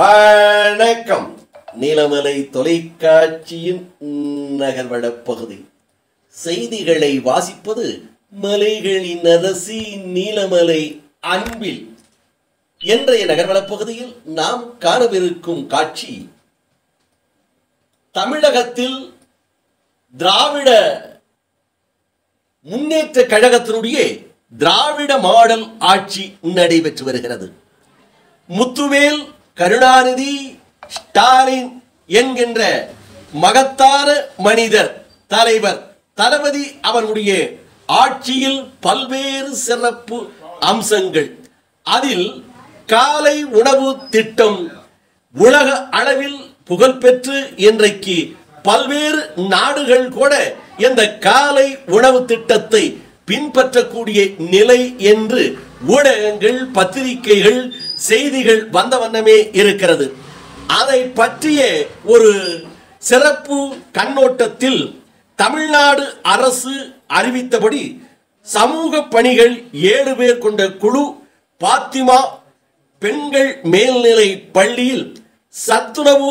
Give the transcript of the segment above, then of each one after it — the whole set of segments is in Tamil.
வணக்கம். நீலமலை தொலைக்காட்சியின் நகர்வள பகுதி செய்திகளை வாசிப்பது மலைகளின் அரசி நீலமலை அன்பில். இன்றைய நகர்வள பகுதியில் நாம் காணவிருக்கும் காட்சி தமிழகத்தில் திராவிட முன்னேற்ற கழகத்தினுடைய திராவிட மாடல் ஆட்சி நடைபெற்று வருகிறது. முத்துவேல், கருணாநிதி, ஸ்டாலின் என்கின்ற மகத்தான மனிதர் தலைவர் தளபதி அவர்களுடைய ஆட்சியில் பல்வேறு சிறப்பு அம்சங்கள். அதில் காலை உணவு திட்டம் உலக அளவில் புகழ்பெற்று இன்றைக்கு பல்வேறு நாடுகள் கூட இந்த காலை உணவு திட்டத்தை பின்பற்றக்கூடிய நிலை என்று ஊடகங்கள், பத்திரிகைகள், செய்திகள் வந்த வண்ணமே இருக்கிறது. அதை பற்றிய ஒரு சிறப்பு கண்ணோட்டத்தில் தமிழ்நாடு அரசு அறிவித்தபடி சமூக பணிகள் 7 பேர் கொண்ட குழு பாத்திமா பெண்கள் மேல்நிலை பள்ளியில் சத்துணவு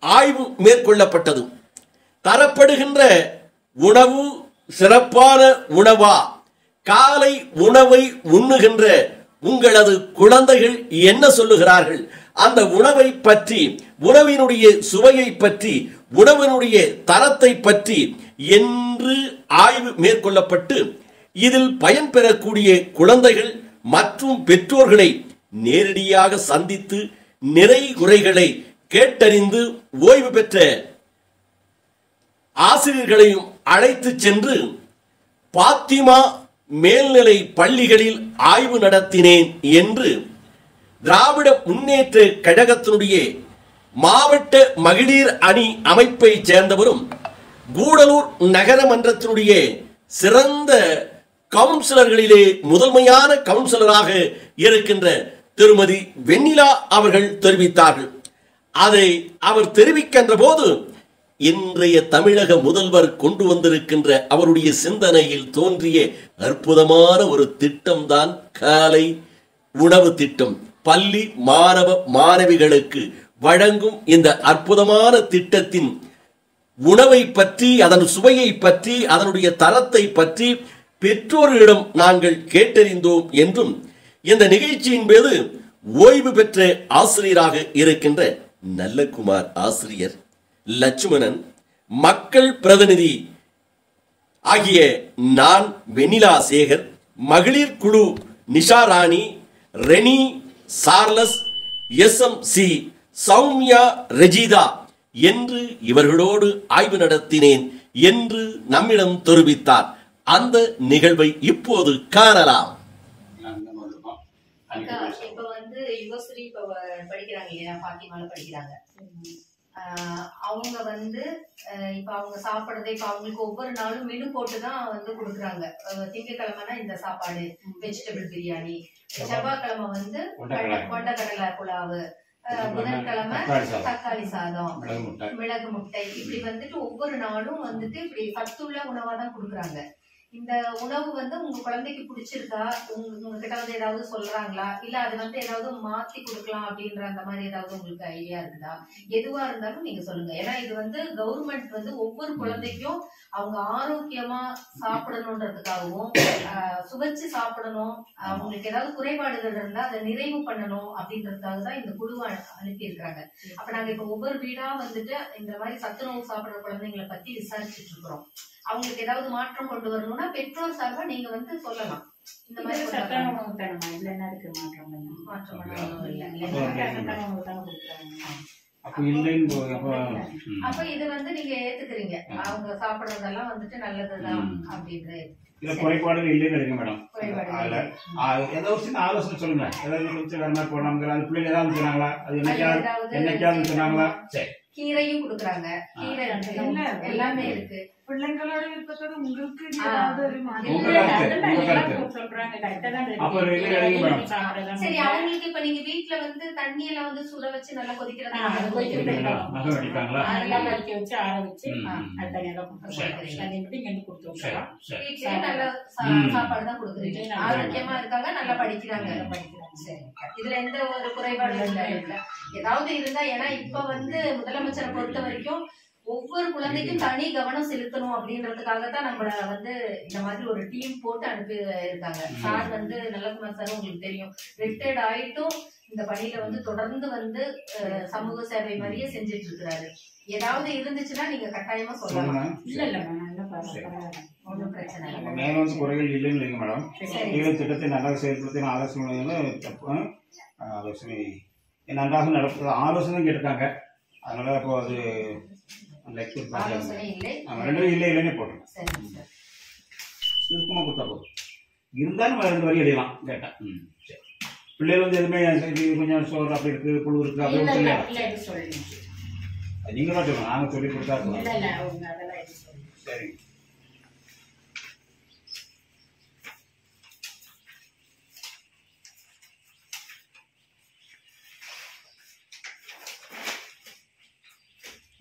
ஆய்வு மேற்கொள்ளப்பட்டது. தரப்படுகின்ற உணவு சிறப்பான உணவா? காலை உணவை உண்ணுகின்ற உங்களது குழந்தைகள் என்ன சொல்லுகிறார்கள்? அந்த உணவை பற்றி, உணவினுடைய சுவையை பற்றி, உணவினுடைய தரத்தை பற்றி என்று ஆய்வு மேற்கொள்ளப்பட்டு இதில் பயன்பெறக்கூடிய குழந்தைகள் மற்றும் பெற்றோர்களை நேரடியாக சந்தித்து நிறை குறைகளை கேட்டறிந்து ஓய்வு பெற்ற ஆசிரியர்களையும் அழைத்து சென்று பாத்திமா மேல்நிலை பள்ளிகளில் ஆய்வு நடத்தினேன் என்று திராவிட முன்னேற்ற கழகத்தினுடைய மாவட்ட மகளிர் அணி அமைப்பை சேர்ந்தவரும் கூடலூர் நகரமன்றத்தினுடைய சிறந்த கவுன்சிலர்களிலே முதன்மையான கவுன்சிலராக இருக்கின்ற திருமதி வெண்ணிலா அவர்கள் தெரிவித்தார்கள். அதை அவர் தெரிவிக்கின்ற போது இன்றைய தமிழக முதல்வர் கொண்டு வந்திருக்கின்ற அவருடைய சிந்தனையில் தோன்றிய அற்புதமான ஒரு திட்டம் தான் காலை உணவு திட்டம். பள்ளி மாணவ மாணவிகளுக்கு வழங்கும் இந்த அற்புதமான திட்டத்தின் உணவை பற்றி, அதன் சுவையை பற்றி, அதனுடைய தரத்தை பற்றி பெற்றோர்களிடம் நாங்கள் கேட்டறிந்தோம் என்றும், இந்த நிகழ்ச்சியின் போது ஓய்வு பெற்ற ஆசிரியராக இருக்கின்ற நல்லகுமார் ஆசிரியர், லட்சுமணன், மக்கள் பிரதிநிதி ஆகிய நான், வெண்ணிலா சேகர், மகளிர் குழு நிஷாராணி, ரெனி, சார்லஸ், SMC, சௌமியா, ரெஜிதா என்று இவர்களோடு ஆய்வு நடத்தினேன் என்று நம்மிடம் தெரிவித்தார். அந்த நிகழ்வை இப்போது காணலாம். இப்ப வந்து யுவஸ்ரீ படிக்கிறாங்க இல்லையா, பாத்திமால படிக்கிறாங்க. அவங்க வந்து இப்ப அவங்க சாப்பிடுறதை இப்ப அவங்களுக்கு ஒவ்வொரு நாளும் மெனு போட்டுதான் வந்து கொடுக்குறாங்க. திங்கக்கிழமைனா இந்த சாப்பாடு, வெஜிடபிள் பிரியாணி, செவ்வாய்க்கிழமை வந்து கொண்டக்கடலை புலாவு, புதன்கிழமை தக்காளி சாதம், மிளகு முட்டை, இப்படி வந்துட்டு ஒவ்வொரு நாளும் வந்துட்டு இப்படி சத்துள்ள உணவா தான் கொடுக்குறாங்க. இந்த உணவு வந்து உங்க குழந்தைக்கு பிடிச்சிருக்கா? உங்ககிட்ட வந்து ஏதாவது சொல்றாங்களா? இல்ல அது வந்து ஏதாவது மாத்தி கொடுக்கலாம் அப்படின்ற அந்த மாதிரி ஏதாவது உங்களுக்கு ஐடியா இருக்குதா? எதுவா இருந்தாலும் நீங்க சொல்லுங்க. ஏன்னா இது வந்து கவர்மெண்ட் வந்து ஒவ்வொரு குழந்தைக்கும் அவங்க ஆரோக்கியமா சாப்பிடணுன்றதுக்காகவும், சுவைச்சு சாப்பிடணும், அவங்களுக்கு ஏதாவது குறைபாடுகள் இருந்தா அதை நிறைவு பண்ணணும் அப்படின்றதுக்காக தான் இந்த குழுவை அனுப்பி இருக்காங்க. அப்ப நாங்க இப்ப ஒவ்வொரு வீடா வந்துட்டு இந்த மாதிரி சத்துணவு சாப்பிடுற குழந்தைங்களை பத்தி விசாரிச்சுட்டு இருக்கிறோம். அவங்களுக்கு ஏதாவது மாற்றம் கொண்டு வரணும்னா பெற்றோர் சார்பா நீங்க வந்து சொல்லலாம். இந்த மாதிரி சத்தான உணவு தரமா இல்ல என்ன இருக்கு மாற்றம் அப்ப இது வந்து நீங்க ஏத்துக்கிறீங்க, அவங்க சாப்பிடுறதெல்லாம் வந்துட்டு நல்லதுதான் அப்படின்றது. குறைபாடுகள் இல்லைன்னு இருக்கு மேடம். ஏதோ சின்ன ஆலோசனை சொல்லுங்க. ஏதாவது வேற மாதிரி போடலாம். அது பிள்ளைங்க ஏதாவது சொன்னாங்களா? அது என்னைக்காவது சொன்னாங்களா? சரி, கீரையும் கொடுக்குறாங்க. கீரை எல்லாமே இருக்கு. பிள்ளைங்களோட விருப்பத்தோட உங்களுக்கு சரி, அவங்களுக்கு இப்ப நீங்க வீட்டுல வந்து தண்ணி எல்லாம் வந்து சுட வச்சு நல்லா கொதிக்க வச்சு ஆற வச்சு நல்ல சாப்பாடு தான் கொடுக்குறீங்க. ஆரோக்கியமா இருக்காங்க, நல்லா படிக்கிறாங்க. சரி, இதுல எந்த ஒரு குறைபாடும் இல்ல. ஏதாவது இருந்தா, ஏன்னா இப்ப வந்து முதலமைச்சரை பொறுத்த வரைக்கும் ஒவ்வொரு குழந்தைக்கும் தனி கவனம் செலுத்தணும் அப்படின்றதுக்காகத்தான் நம்மள வந்து இந்த மாதிரி ஒரு டீம் போட்டு அனுப்பி இருக்காங்க. சார் வந்து நல்லகுமார் சார் உங்களுக்கு தெரியும், ரிட்டையர்ட் ஆயிட்டும் இந்த பணியில வந்து தொடர்ந்து வந்து சமூக சேவை மாதிரியே செஞ்சுட்டு இருக்கிறாரு. ஏதாவது இருந்துச்சுன்னா நீங்க கட்டாயமா சொல்லலாம். இல்ல ஒன்றும் பிரச்சனை இல்லை. மேல வந்து குறைகள் இல்லைன்னு இல்லைங்க மேடம். நீங்களும் திட்டத்தை நன்றாக செயல்படுத்தி ஆலோசனை ஆலோசனை நன்றாக நடப்பது ஆலோசனை கேட்டிருக்காங்க. அதனால இப்போ அது ஆலோசனை இல்லை, ரெண்டுமே இல்லைன்னே போட்டோம். சுருக்கமாக கொடுத்தா போதும். இருந்தாலும் ரெண்டு வரி எழுதலாம் கேட்டா. சரி, பிள்ளைகள் வந்து எதுவுமே கொஞ்சம் சோறு அப்படி இருக்கு, புழு இருக்கு அப்படின்னு நீங்க தான் சொல்லணும், நாங்க சொல்லி கொடுத்தா சரி.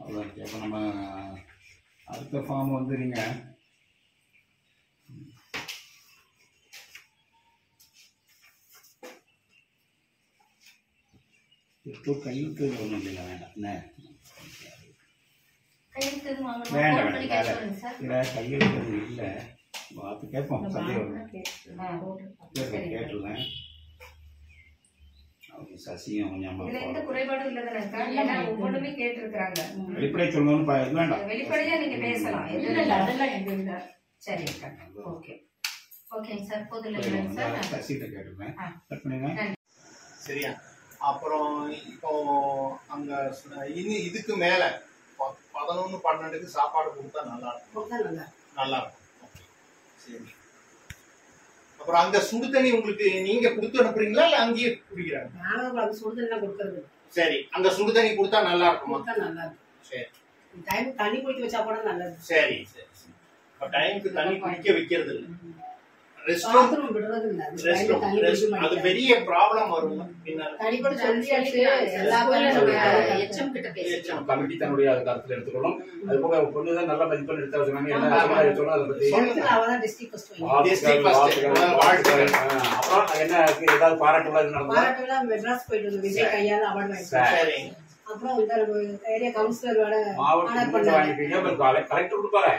அவ்வளோ. இப்போ நம்ம அடுத்த ஃபார்ம் வந்து நீங்கள் இப்போ கையெழுத்து ஒன்றும் இல்லைங்க, வேண்டாம். என்ன வேண்டாம் வேண்டாம் இல்லை, கையெழுத்து இல்லை. பார்த்து கேட்போம், சந்தேகம் கேட்டுருந்தேன். சசியும் கொஞ்சம் வெளிப்படை சொல்லணும்னு வேண்டாம், வெளிப்படையா நீங்க பேசலாம். சரி, ஓகே ஓகேங்க சார். சசிகிட்ட கேட்டுருந்தேன். சரியா? அப்புறம் இப்போ அங்க இதுக்கு மேல 11-12க்கு சாப்பாடு கொடுத்தா நல்லா இருக்கும். நல்லா இருக்கும். சரி. அப்புறம் அங்க சுடு தண்ணி உங்களுக்கு நீங்க கொடுத்து அனுப்புறீங்களா இல்ல அங்கேயே குடிக்கிறாங்க? சரி, அங்க சுடு தண்ணி கொடுத்தா நல்லா இருக்குமா? சரி, தண்ணி குடிக்க வச்சா கூட நல்லது. சரி சரி. டைமுக்கு தண்ணி குடிக்க வைக்கிறது இல்லை. அது பெரிய ப்ராப்ளம் வரும். கமிட்டி தன்னுடைய கருத்துல எடுத்துக்கணும். அது போக பொண்ணுதான் நல்ல மதிப்பெண் எடுத்து சொன்னாங்க. அப்புறம் என்ன ஏதாவது பாராட்டு மெட்ராஸ் போயிட்டு விஜய் கையால அவார்டு அப்புறம் ஏரியா கவுன்சிலரோட கலெக்டர் கொடுப்பாரு.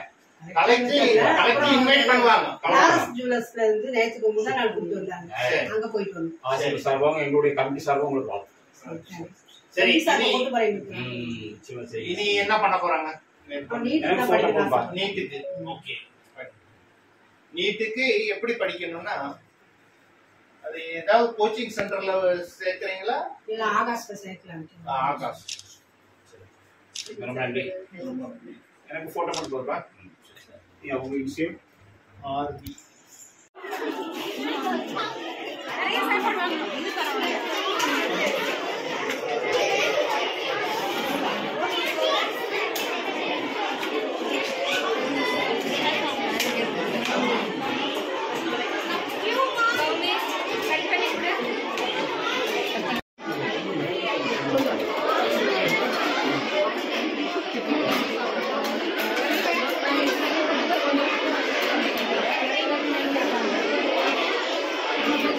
எங்களுடைய கமிட்டி சார்பா உங்களுக்கு இனி என்ன பண்ண போறாங்க? நீட்டுக்கு எப்படி படிக்கணும்னா, அது ஏதாவது கோச்சிங் சென்டர்ல சேர்க்கிறீங்களா இல்ல ஆகாஷ்ல சேர்க்கலாம்? ஆகாஷ், எனக்கு போட்டோ பண்ணி போடுறா. உங்க விஷயம் ஆர்பி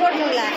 போடணுங்களா?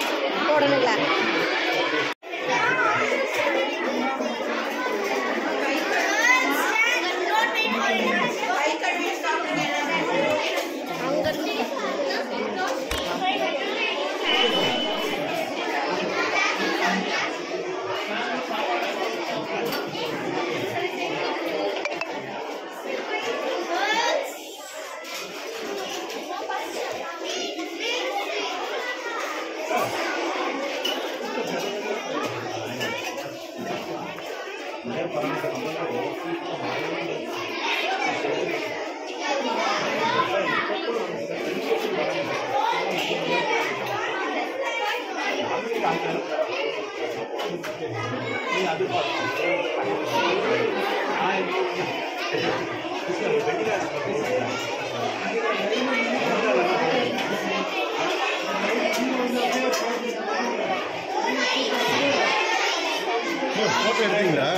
போட்டோ எடுத்தீங்களா?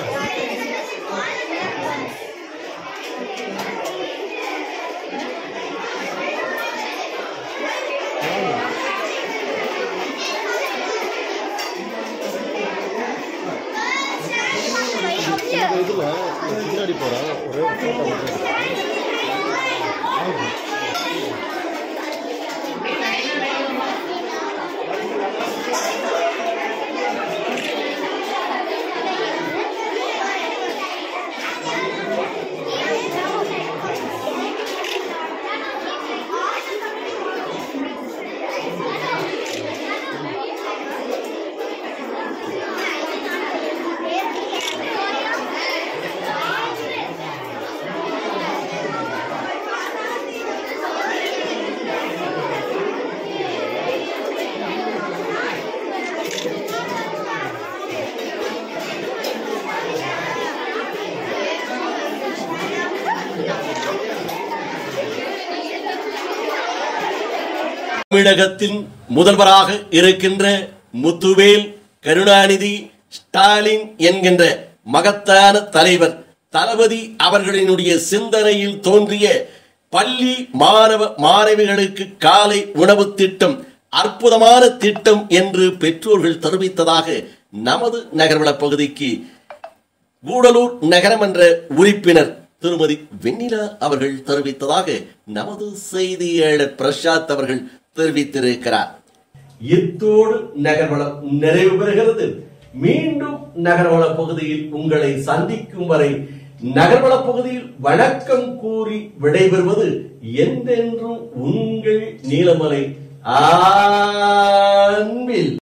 இதுல பின்னாடி போறான் ஒரே தமிழகத்தின் முதல்வராக இருக்கின்ற முத்துவேல் கருணாநிதி ஸ்டாலின் என்கின்ற மகத்தான தலைவர் தளபதி அவர்களினுடைய சிந்தனையில் தோன்றிய பள்ளி மாணவ மாணவிகளுக்கு காலை உணவு திட்டம் அற்புதமான திட்டம் என்று பெற்றோர்கள் தெரிவித்ததாக நமது நகர்வள பகுதிக்கு கூடலூர் நகரமன்ற உறுப்பினர் திருமதி வெண்ணிலா அவர்கள் தெரிவித்ததாக நமது செய்தியாளர் பிரசாத் அவர்கள் தெரிவித்திருக்கிறார். இத்தோடு நகர்வளம் நிறைவு பெறுகிறது. மீண்டும் நகர்வள பகுதியில் உங்களை சந்திக்கும் வரை நகர்வள பகுதியில் வணக்கம் கூறி விடைபெறுவது என்றென்றும் உங்கள் நீலமலை அன்பில்.